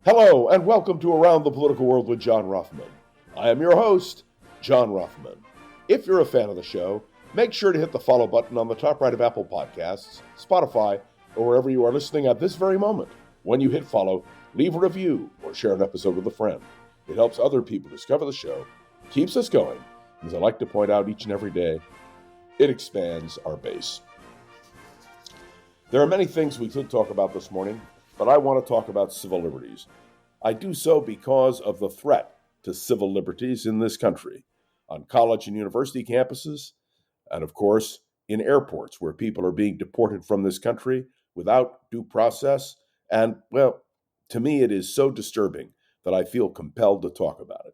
Hello, and welcome to Around the Political World with John Ruffman. I am your host, John Ruffman. If you're a fan of the show, make sure to hit the follow button on the top right of Apple Podcasts, Spotify, or wherever you are listening at this very moment. When you hit follow, leave a review or share an episode with a friend. It helps other people discover the show, keeps us going, and as I like to point out each and every day, it expands our base. There are many things we could talk about this morning, but I want to talk about civil liberties. I do so because of the threat to civil liberties in this country, on college and university campuses, and of course, in airports where people are being deported from this country without due process. And, well, to me, it is so disturbing that I feel compelled to talk about it.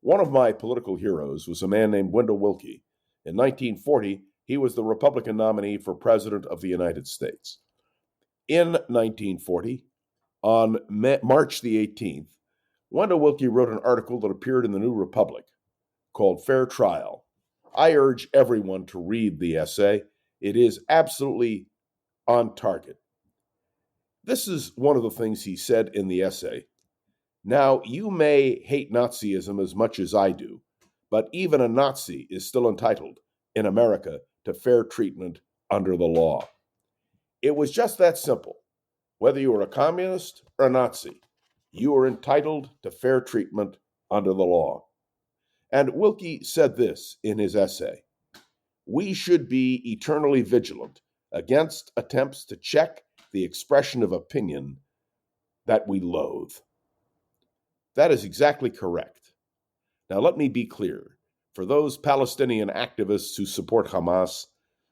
One of my political heroes was a man named Wendell Willkie. In 1940, he was the Republican nominee for President of the United States. In 1940, on March the 18th, Wendell Willkie wrote an article that appeared in the New Republic called Fair Trial. I urge everyone to read the essay. It is absolutely on target. This is one of the things he said in the essay. Now, you may hate Nazism as much as I do, but even a Nazi is still entitled, in America, to fair treatment under the law. It was just that simple. Whether you were a communist or a Nazi, you are entitled to fair treatment under the law. And Willkie said this in his essay: we should be eternally vigilant against attempts to check the expression of opinion that we loathe. That is exactly correct. Now, let me be clear. For those Palestinian activists who support Hamas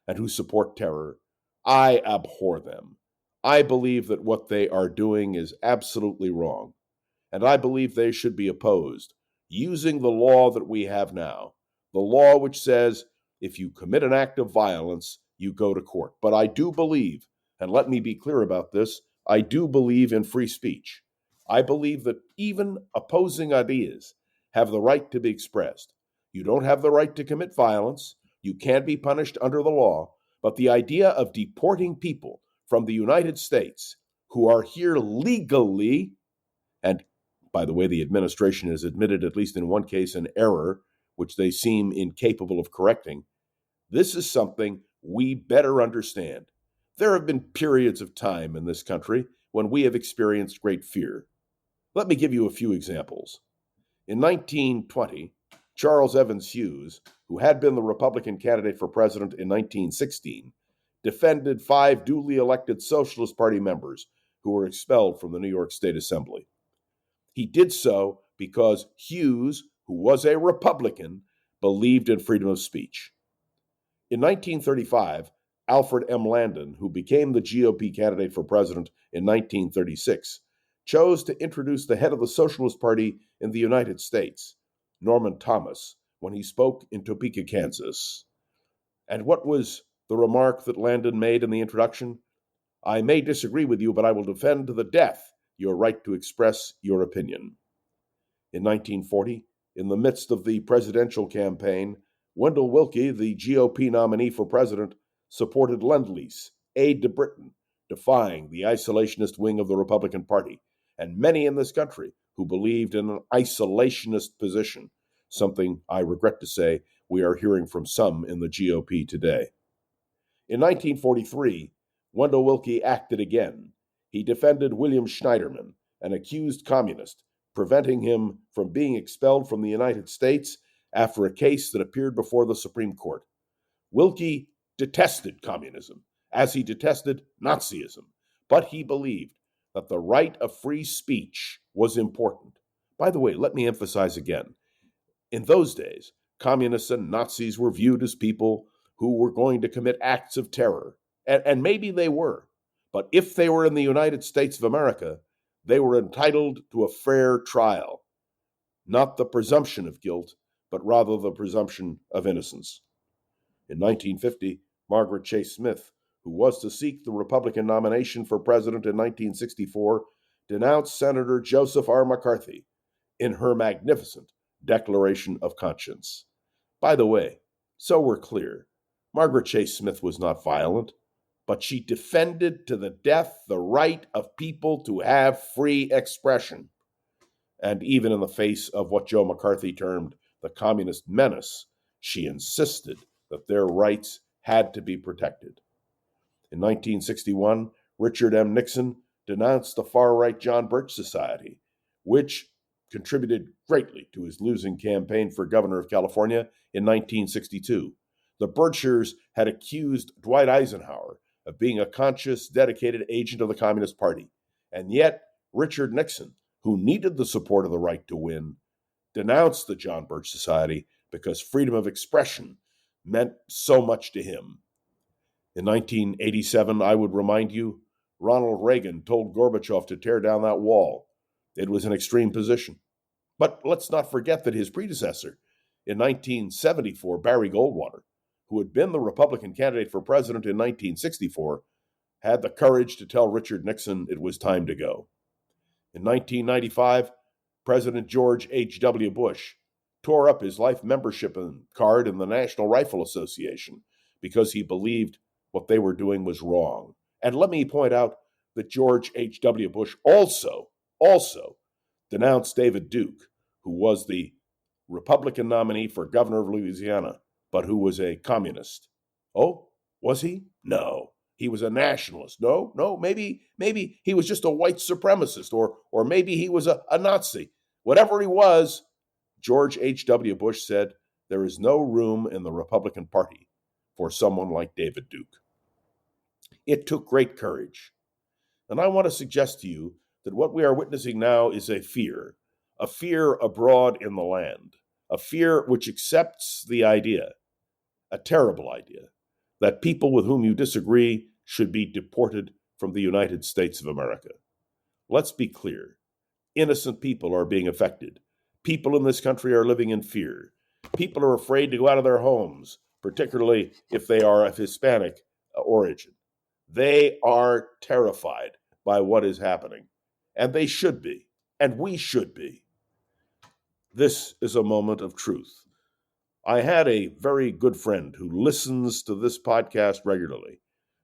and who support terror, I abhor them. I believe that what they are doing is absolutely wrong, and I believe they should be opposed using the law that we have now, the law which says if you commit an act of violence, you go to court. But I do believe, and let me be clear about this, I do believe in free speech. I believe that even opposing ideas have the right to be expressed. You don't have the right to commit violence. You can be punished under the law. But the idea of deporting people from the United States who are here legally, and by the way, the administration has admitted, at least in one case, an error, which they seem incapable of correcting, this is something we better understand. There have been periods of time in this country when we have experienced great fear. Let me give you a few examples. In 1920, Charles Evans Hughes, who had been the Republican candidate for president in 1916, defended 5 duly elected Socialist Party members who were expelled from the New York State Assembly. He did so because Hughes, who was a Republican, believed in freedom of speech. In 1935, Alfred M. Landon, who became the GOP candidate for president in 1936, chose to introduce the head of the Socialist Party in the United States, Norman Thomas, when he spoke in Topeka, Kansas. And what was the remark that Landon made in the introduction? I may disagree with you, but I will defend to the death your right to express your opinion. In 1940, in the midst of the presidential campaign, Wendell Willkie, the GOP nominee for president, supported Lend-Lease, aid to Britain, defying the isolationist wing of the Republican Party, and many in this country who believed in an isolationist position, something I regret to say we are hearing from some in the GOP today. In 1943, Wendell Willkie acted again. He defended William Schneiderman, an accused communist, preventing him from being expelled from the United States after a case that appeared before the Supreme Court. Willkie detested communism, as he detested Nazism, but he believed that the right of free speech was important. By the way, let me emphasize again, in those days, communists and Nazis were viewed as people who were going to commit acts of terror, and maybe they were, but if they were in the United States of America, they were entitled to a fair trial, not the presumption of guilt, but rather the presumption of innocence. In 1950, Margaret Chase Smith, who was to seek the Republican nomination for president in 1964, denounced Senator Joseph R. McCarthy in her magnificent Declaration of Conscience. By the way, so we're clear, Margaret Chase Smith was not violent. but she defended to the death the right of people to have free expression. And even in the face of what Joe McCarthy termed the communist menace, she insisted that their rights had to be protected. In 1961, Richard M. Nixon denounced the far-right John Birch Society, which contributed greatly to his losing campaign for governor of California in 1962. The Birchers had accused Dwight Eisenhower of being a conscious, dedicated agent of the Communist Party. And yet, Richard Nixon, who needed the support of the right to win, denounced the John Birch Society because freedom of expression meant so much to him. In 1987, I would remind you, Ronald Reagan told Gorbachev to tear down that wall. It was an extreme position. But let's not forget that his predecessor, in 1974, Barry Goldwater, who had been the Republican candidate for president in 1964, had the courage to tell Richard Nixon it was time to go. In 1995, President George H.W. Bush tore up his life membership card in the National Rifle Association because he believed what they were doing was wrong. And let me point out that George H.W. Bush also denounced David Duke, who was the Republican nominee for governor of Louisiana, but who was a communist. Oh, was he? No. He was a nationalist. No, maybe he was just a white supremacist, or maybe he was a Nazi. Whatever he was, George H.W. Bush said, there is no room in the Republican Party for someone like David Duke. It took great courage. And I want to suggest to you that what we are witnessing now is a fear abroad in the land, a fear which accepts the idea, a terrible idea, that people with whom you disagree should be deported from the United States of America. Let's be clear. Innocent people are being affected. People in this country are living in fear. People are afraid to go out of their homes, particularly if they are of Hispanic origin. They are terrified by what is happening, and they should be, and we should be. This is a moment of truth. I had a very good friend who listens to this podcast regularly,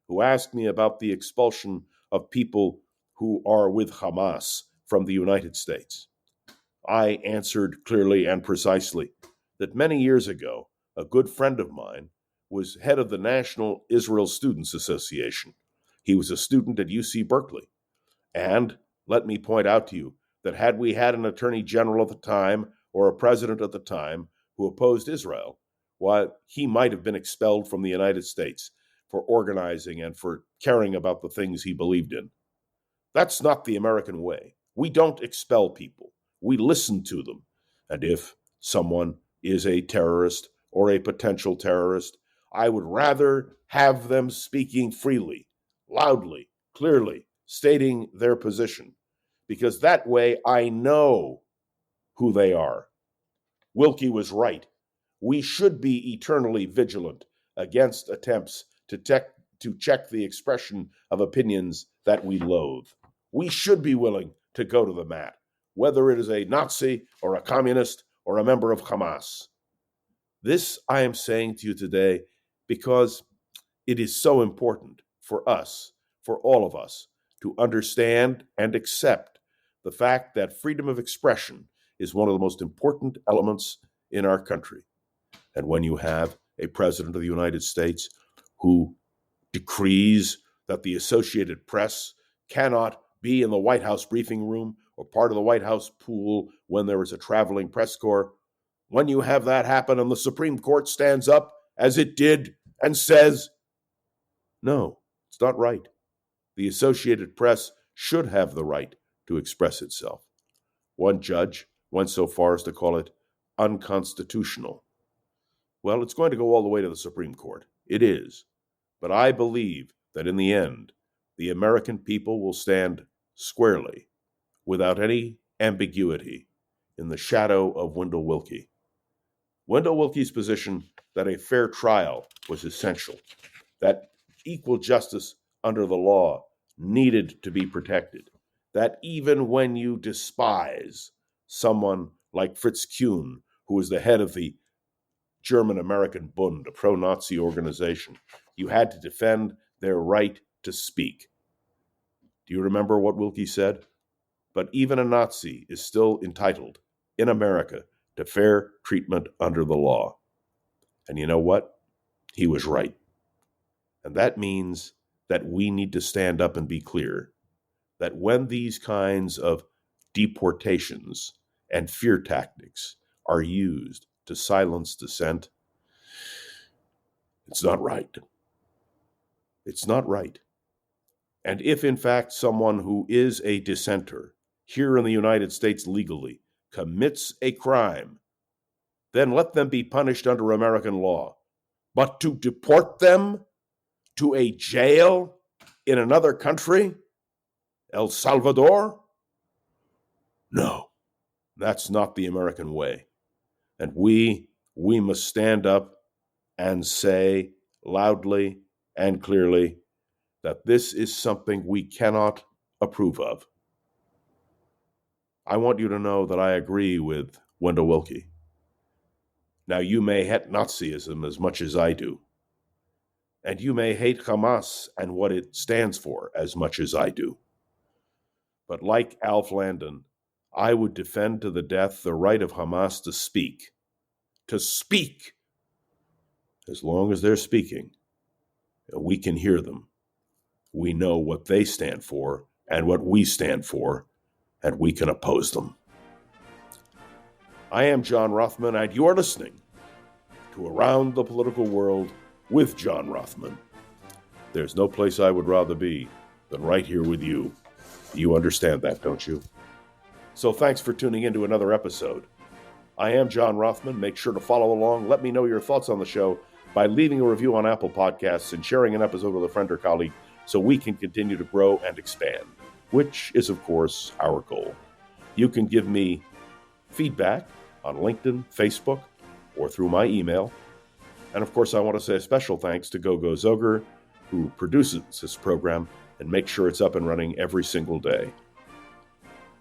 who asked me about the expulsion of people who are with Hamas from the United States. I answered clearly and precisely that many years ago, a good friend of mine was head of the National Israel Students Association. He was a student at UC Berkeley. And let me point out to you that had we had an attorney general at the time or a president at the time who opposed Israel, why, he might have been expelled from the United States for organizing and for caring about the things he believed in. That's not the American way. We don't expel people. We listen to them. And if someone is a terrorist or a potential terrorist, I would rather have them speaking freely, loudly, clearly, stating their position, because that way I know who they are. Wilkie was right. We should be eternally vigilant against attempts to check the expression of opinions that we loathe. We should be willing to go to the mat, whether it is a Nazi or a communist or a member of Hamas. This I am saying to you today because it is so important for us, for all of us, to understand and accept the fact that freedom of expression is one of the most important elements in our country. And when you have a president of the United States who decrees that the Associated Press cannot be in the White House briefing room or part of the White House pool when there is a traveling press corps, when you have that happen and the Supreme Court stands up, as it did, and says, no, it's not right. The Associated Press should have the right to express itself. One judge went so far as to call it unconstitutional. Well, it's going to go all the way to the Supreme Court. It is. But I believe that in the end, the American people will stand squarely, without any ambiguity, in the shadow of Wendell Willkie. Wendell Willkie's position that a fair trial was essential, that equal justice under the law needed to be protected, that even when you despise someone like Fritz Kuhn, who was the head of the German-American Bund, a pro-Nazi organization, you had to defend their right to speak. Do you remember what Wilkie said? But even a Nazi is still entitled, in America, to fair treatment under the law. And you know what? He was right. And that means that we need to stand up and be clear that when these kinds of deportations and fear tactics are used to silence dissent, it's not right. It's not right. And if, in fact, someone who is a dissenter here in the United States legally commits a crime, then let them be punished under American law. But to deport them to a jail in another country, El Salvador? No, that's not the American way. And we must stand up and say loudly and clearly that this is something we cannot approve of. I want you to know that I agree with Wendell Willkie. Now, you may hate Nazism as much as I do, and you may hate Hamas and what it stands for as much as I do. But like Alf Landon, I would defend to the death the right of Hamas to speak. To speak! As long as they're speaking, and we can hear them. We know what they stand for and what we stand for, and we can oppose them. I am John Rothman, and you're listening to Around the Political World with John Rothman. There's no place I would rather be than right here with you. You understand that, don't you? So thanks for tuning in to another episode. I am John Rothman. Make sure to follow along. Let me know your thoughts on the show by leaving a review on Apple Podcasts and sharing an episode with a friend or colleague so we can continue to grow and expand, which is, of course, our goal. You can give me feedback on LinkedIn, Facebook, or through my email. And, of course, I want to say a special thanks to Gogo Zoger, who produces this program and makes sure it's up and running every single day.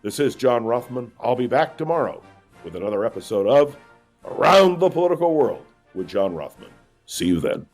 This is John Rothman. I'll be back tomorrow with another episode of Around the Political World with John Rothman. See you then.